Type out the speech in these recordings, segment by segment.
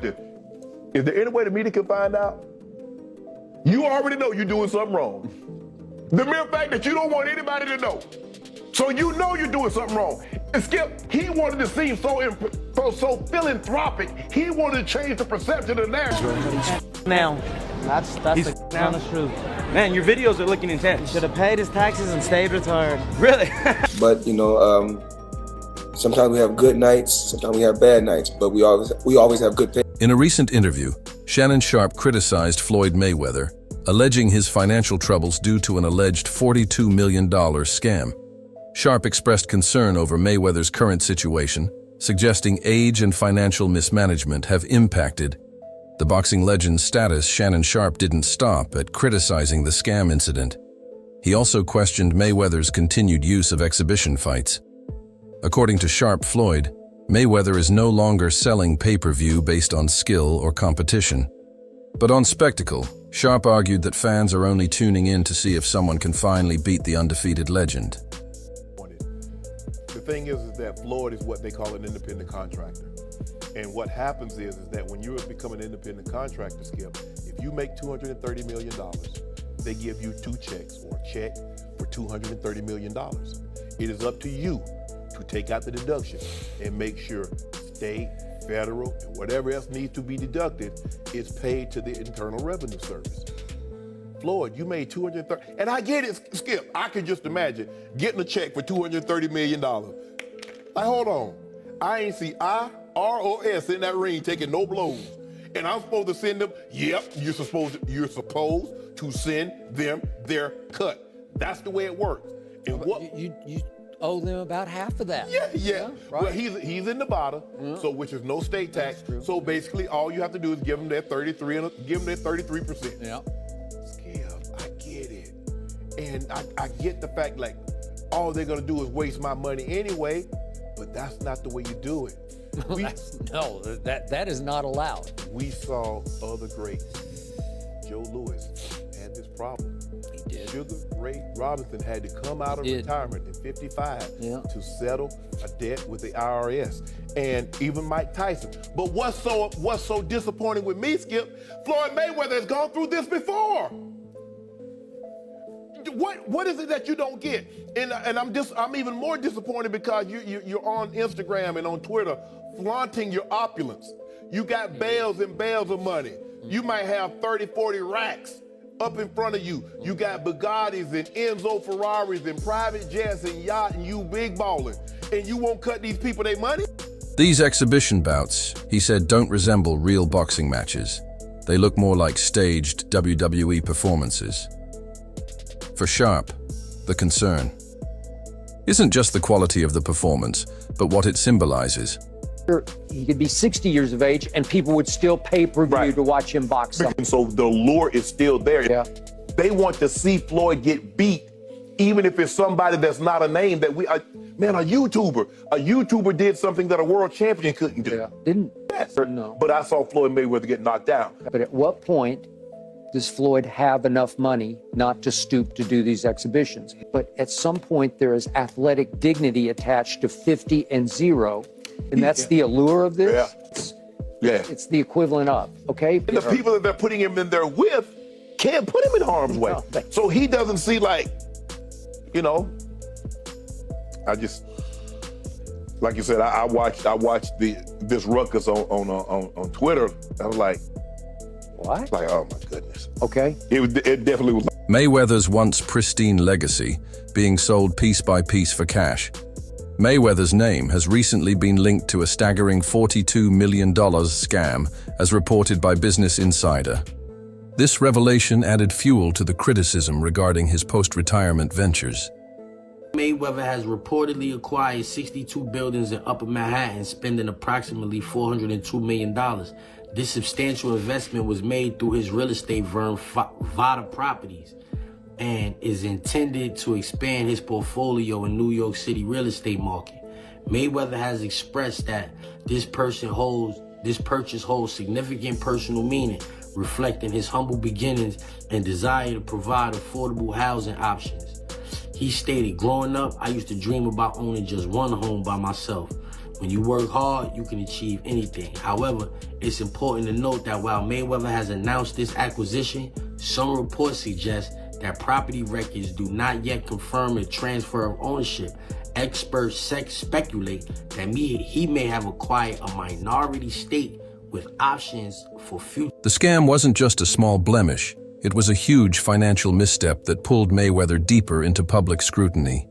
Is there any way the media can find out? You already know you're doing something wrong. The mere fact that you don't want anybody to know. So you know you're doing something wrong. And Skip, he wanted to seem so philanthropic. He wanted to change the perception of the narrative. Now, That's the honest truth. man, your videos are looking intense. Should have paid his taxes and stayed retired. Really? But you know, sometimes we have good nights, sometimes we have bad nights, but we always have good things. In a recent interview, Shannon Sharpe criticized Floyd Mayweather, alleging his financial troubles due to an alleged $42 million scam. Sharpe expressed concern over Mayweather's current situation, suggesting age and financial mismanagement have impacted the boxing legend's status. Shannon Sharpe didn't stop at criticizing the scam incident. He also questioned Mayweather's continued use of exhibition fights. According to Sharpe, Floyd Mayweather is no longer selling pay-per-view based on skill or competition, but on spectacle. Sharpe argued that fans are only tuning in to see if someone can finally beat the undefeated legend. The thing is that Floyd is what they call an independent contractor. And what happens is that when you become an independent contractor, Skip, if you make $230 million, they give you 2 checks or a check for $230 million. It is up to you to take out the deduction and make sure state, federal, and whatever else needs to be deducted is paid to the Internal Revenue Service. Floyd, you made $230, and I get it, Skip. I can just imagine getting a check for $230 million. Like, hold on. I ain't see I, R, or S in that ring taking no blows. And I'm supposed to send them, yep, you're supposed to send them their cut. That's the way it works. And what you owe them about half of that. Yeah. Right. Well, he's in Nevada, so which is no state tax. So basically, all you have to do is give them their 33%. Yeah. Skip, I get it, and I get the fact like all they're gonna do is waste my money anyway, but that's not the way you do it. No, that is not allowed. We saw other greats. Joe Louis had this problem. He did. Sugar Ray Robinson had to come out of retirement in '55 to settle a debt with the IRS, and even Mike Tyson. But what's so disappointing with me, Skip? Floyd Mayweather has gone through this before. What is it that you don't get? And I'm even more disappointed because you're on Instagram and on Twitter flaunting your opulence. You got bales and bales of money. You might have 30, 40 racks up in front of you. You got Bugattis and Enzo Ferraris and private jets and yacht, and you big ballin', and you won't cut these people their money? These exhibition bouts, he said, don't resemble real boxing matches. They look more like staged WWE performances. For Sharpe, the concern isn't just the quality of the performance, but what it symbolizes. He could be 60 years of age and people would still pay per view to watch him box. And so the lure is still there. Yeah. They want to see Floyd get beat, even if it's somebody that's not a name that a YouTuber. A YouTuber did something that a world champion couldn't do. Yeah. Didn't? Yes. No. But I saw Floyd Mayweather get knocked down. But at what point does Floyd have enough money not to stoop to do these exhibitions? But at some point there is athletic dignity attached to 50 and 0. And that's the allure of this? Yeah. It's the equivalent of, okay? And the people that they're putting him in there with can't put him in harm's way. No. So he doesn't see like, like you said, I watched this ruckus on Twitter. I was like, what? Like, oh my goodness. Okay. It definitely was. Mayweather's once pristine legacy being sold piece by piece for cash. Mayweather's name has recently been linked to a staggering $42 million scam, as reported by Business Insider. This revelation added fuel to the criticism regarding his post-retirement ventures. Mayweather has reportedly acquired 62 buildings in Upper Manhattan, spending approximately $402 million. This substantial investment was made through his real estate firm, Vada Properties, and is intended to expand his portfolio in New York City real estate market. Mayweather has expressed that this purchase holds significant personal meaning, reflecting his humble beginnings and desire to provide affordable housing options. He stated, growing up, I used to dream about owning just one home by myself. When you work hard, you can achieve anything. However, it's important to note that while Mayweather has announced this acquisition, some reports suggest that property records do not yet confirm a transfer of ownership. Experts speculate that he may have acquired a minority stake with options for future. The scam wasn't just a small blemish. It was a huge financial misstep that pulled Mayweather deeper into public scrutiny.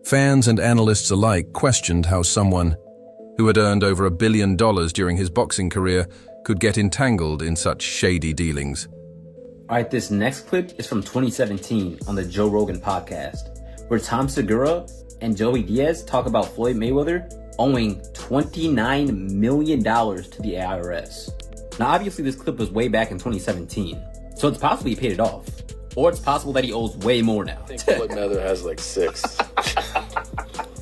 Fans and analysts alike questioned how someone who had earned over $1 billion during his boxing career could get entangled in such shady dealings. All right, this next clip is from 2017 on the Joe Rogan podcast, where Tom Segura and Joey Diaz talk about Floyd Mayweather owing $29 million to the IRS. Now, obviously, this clip was way back in 2017, so it's possible he paid it off. Or it's possible that he owes way more now. I think Floyd Mayweather has like 6.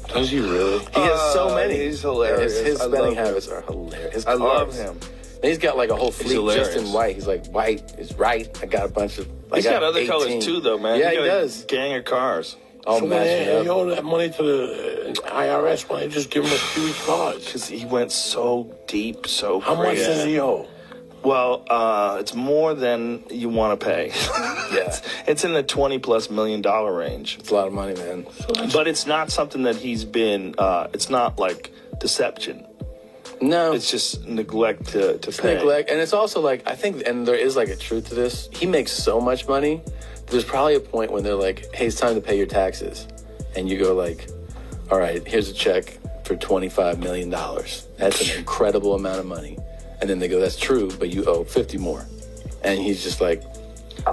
Does he really? He has so many. He's hilarious. His spending habits are hilarious. His I love cars. him. And he's got like a whole fleet just in white. He's like, white is right. I got a bunch of. He's got other colors too, though, man. Yeah, he got does. A gang of cars. Oh, so man. He owed that money to the IRS. Why don't you just give him a huge cars? Because he went so deep, so How much does he owe? Well, it's more than you want to pay. Yeah. It's in the $20+ million range. It's a lot of money, man. But it's not something that he's been, it's not like deception. No. It's just neglect to pay. Neglect. And it's also like, I think, and there is like a truth to this. He makes so much money. There's probably a point when they're like, hey, it's time to pay your taxes. And you go like, all right, here's a check for $25 million. That's an incredible amount of money. And then they go, that's true, but you owe 50 more. And he's just like,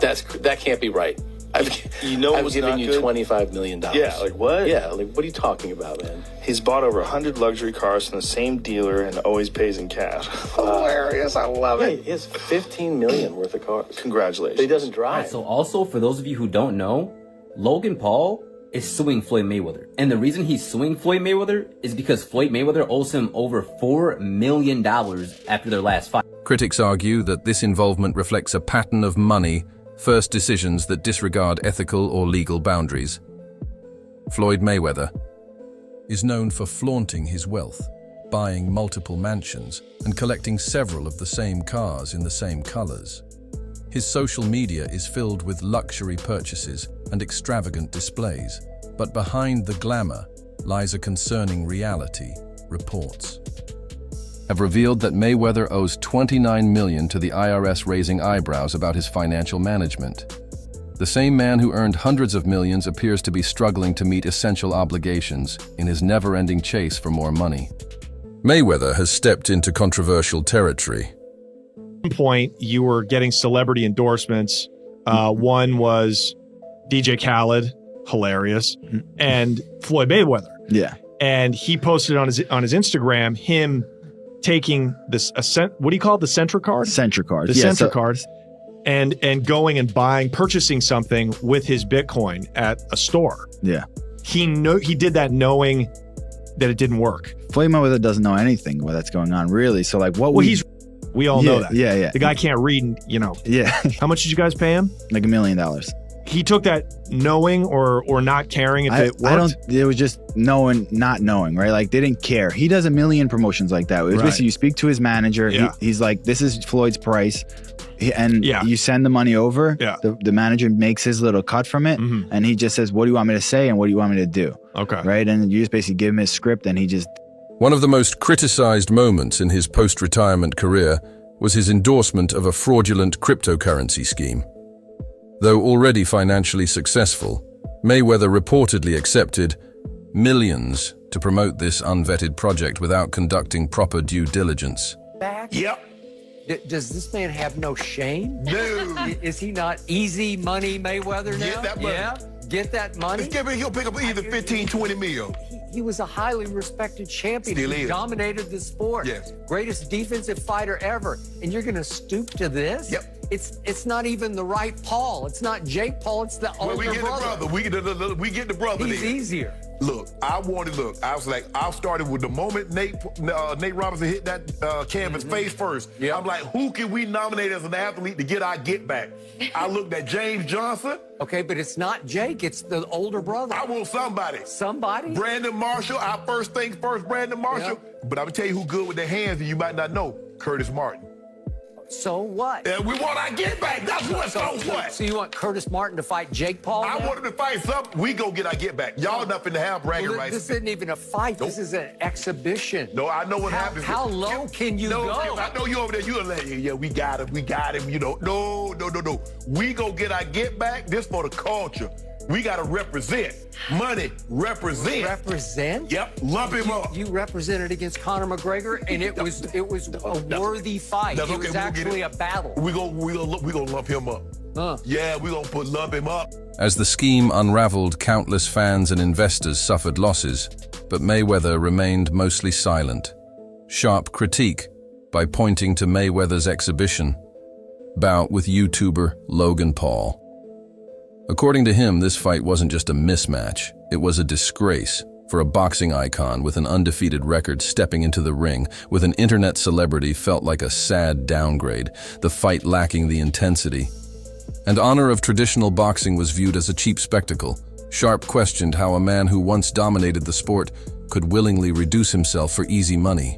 that can't be right. I've given you $25 million. Yeah, like what? Yeah, like what are you talking about, man? He's bought over 100 luxury cars from the same dealer and always pays in cash. Hilarious, I love it. He has $15 million worth of cars. Congratulations. But he doesn't drive. Right, so also, for those of you who don't know, Logan Paul is suing Floyd Mayweather. And the reason he's suing Floyd Mayweather is because Floyd Mayweather owes him over $4 million after their last fight. Critics argue that this involvement reflects a pattern of money first decisions that disregard ethical or legal boundaries. Floyd Mayweather is known for flaunting his wealth, buying multiple mansions, and collecting several of the same cars in the same colors. His social media is filled with luxury purchases and extravagant displays, but behind the glamour lies a concerning reality. Reports have revealed that Mayweather owes $29 million to the IRS, raising eyebrows about his financial management. The same man who earned hundreds of millions appears to be struggling to meet essential obligations in his never-ending chase for more money. Mayweather has stepped into controversial territory. At one point, you were getting celebrity endorsements. One was DJ Khaled, hilarious, and Floyd Mayweather. Yeah. And he posted on his Instagram him taking this what do you call it? The Centra card? Centra card. The Centra card. And going and purchasing something with his Bitcoin at a store. Yeah. He did that knowing that it didn't work. Floyd Mayweather doesn't know anything about that's going on, really. So like what we all know that. Yeah, yeah. The guy can't read, Yeah. How much did you guys pay him? Like $1 million. He took that knowing or not caring if it worked? It was just not knowing, right? Like they didn't care. He does a million promotions like that. It was basically you speak to his manager. Yeah. He's like, this is Floyd's price. You send the money over. Yeah. The manager makes his little cut from it. Mm-hmm. And he just says, what do you want me to say? And what do you want me to do? Okay. Right. And you just basically give him his script and he just. One of the most criticized moments in his post-retirement career was his endorsement of a fraudulent cryptocurrency scheme. Though already financially successful, Mayweather reportedly accepted millions to promote this unvetted project without conducting proper due diligence. Yep. Does this man have no shame? No. Is he not easy money Mayweather now? Get that money. Yeah. Get that money. He'll pick up either 15, 20 mil. He was a highly respected champion. Still He is. dominated the sport. Yes. Greatest defensive fighter ever. And you're going to stoop to this? Yep. It's not even the right Paul. It's not Jake Paul. It's the older We get brother. the brother. We get the brother. He's then. easier. Look, I was like, I started with the moment Nate Robinson hit that canvas face first. Yep. I'm like, who can we nominate as an athlete to get our get back? I looked at James Johnson. Okay, but it's not Jake. It's the older brother. I want somebody. Somebody? Brandon Marshall. Our first things first, Brandon Marshall. Yep. But I'm going to tell you who good with their hands, and you might not know. Curtis Martin. So what? And we want our get back. That's what. So what? So you want Curtis Martin to fight Jake Paul? I now? want him to fight something. We go get our get back. Y'all nothing to have bragging rights. This isn't even a fight. Nope. This is an exhibition. No, I know what happens. How low can you go? I know you over there. You're like, yeah, we got him. You know, no. We go get our get back. This for the culture. We got to represent. Money, represent. Represent? Yep, lump him up. You represented against Conor McGregor, and it was a worthy fight. That's It was actually a battle. We gonna lump him up. Yeah, we gonna lump him up. As the scheme unraveled, countless fans and investors suffered losses, but Mayweather remained mostly silent. Sharp critique by pointing to Mayweather's exhibition bout with YouTuber Logan Paul. According to him, this fight wasn't just a mismatch, it was a disgrace for a boxing icon with an undefeated record stepping into the ring with an internet celebrity felt like a sad downgrade, the fight lacking the intensity. And honor of traditional boxing was viewed as a cheap spectacle. Sharpe questioned how a man who once dominated the sport could willingly reduce himself for easy money.